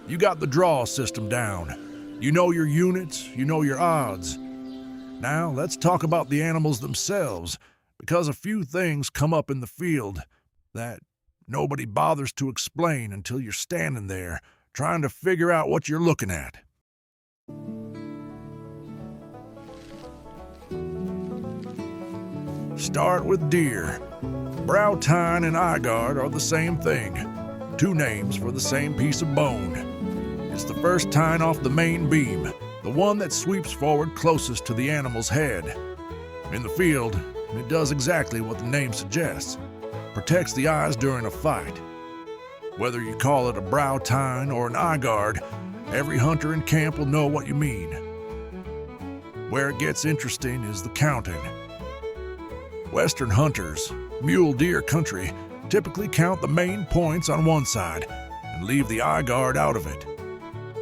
You got the draw system down. You know your units, you know your odds. Now let's talk about the animals themselves, because a few things come up in the field that nobody bothers to explain until you're standing there trying to figure out what you're looking at. Start with deer. Brow tine and eye guard are the same thing. Two names for the same piece of bone. It's the first tine off the main beam, the one that sweeps forward closest to the animal's head. In the field, it does exactly what the name suggests. Protects the eyes during a fight. Whether you call it a brow tine or an eye guard, every hunter in camp will know what you mean. Where it gets interesting is the counting. Western hunters, mule deer country, typically count the main points on one side and leave the eye guard out of it.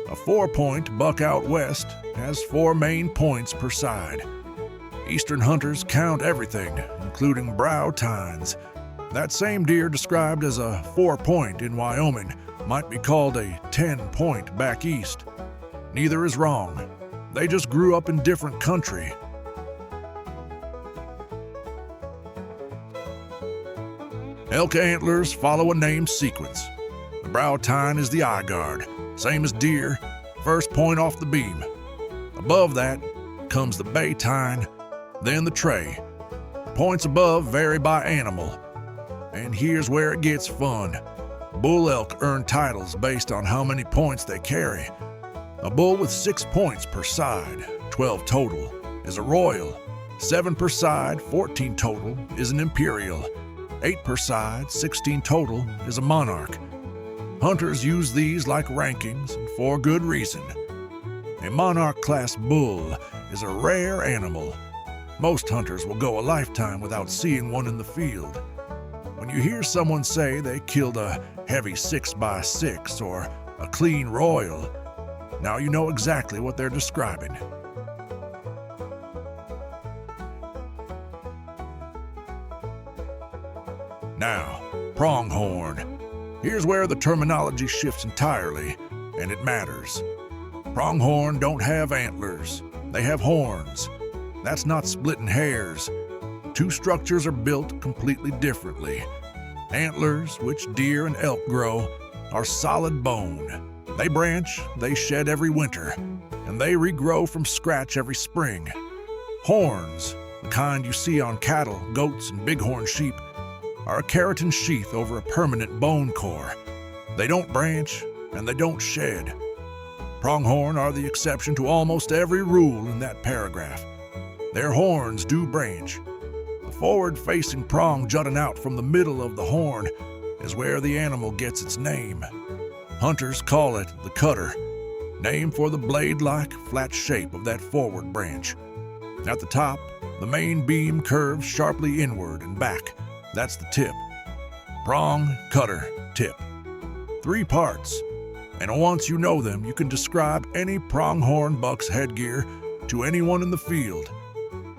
A 4-point buck out west has 4 main points per side. Eastern hunters count everything, including brow tines. That same deer described as a 4-point in Wyoming might be called a 10-point back east. Neither is wrong. They just grew up in different country. Elk antlers follow a named sequence. The brow tine is the eye guard, same as deer, first point off the beam. Above that comes the bay tine, then the tray. Points above vary by animal. And here's where it gets fun. Bull elk earn titles based on how many points they carry. A bull with 6 points per side, 12 total, is a royal. 7 per side, 14 total, is an imperial. 8 per side, 16 total, is a monarch. Hunters use these like rankings, and for good reason. A monarch-class bull is a rare animal. Most hunters will go a lifetime without seeing one in the field. When you hear someone say they killed a heavy 6x6 or a clean royal, now you know exactly what they're describing. Now, pronghorn. Here's where the terminology shifts entirely, and it matters. Pronghorn don't have antlers. They have horns. That's not splitting hairs. The two structures are built completely differently. Antlers, which deer and elk grow, are solid bone. They branch, they shed every winter, and they regrow from scratch every spring. Horns, the kind you see on cattle, goats, and bighorn sheep, are a keratin sheath over a permanent bone core. They don't branch, and they don't shed. Pronghorn are the exception to almost every rule in that paragraph. Their horns do branch. The forward-facing prong jutting out from the middle of the horn is where the animal gets its name. Hunters call it the cutter, named for the blade-like flat shape of that forward branch. At the top, the main beam curves sharply inward and back. That's the tip. Prong, cutter, tip. 3 parts. And once you know them, you can describe any pronghorn buck's headgear to anyone in the field.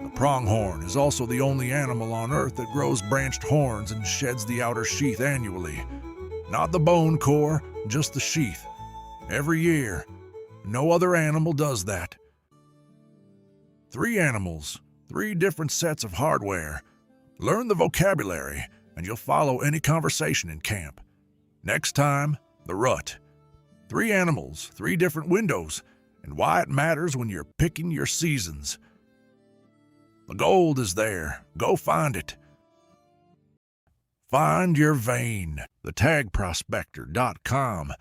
The pronghorn is also the only animal on Earth that grows branched horns and sheds the outer sheath annually. Not the bone core, just the sheath. Every year. No other animal does that. 3 animals, 3 different sets of hardware. Learn the vocabulary, and you'll follow any conversation in camp. Next time, the rut. 3 animals, 3 different windows, and why it matters when you're picking your seasons. The gold is there. Go find it. Find your vein. The tagprospector.com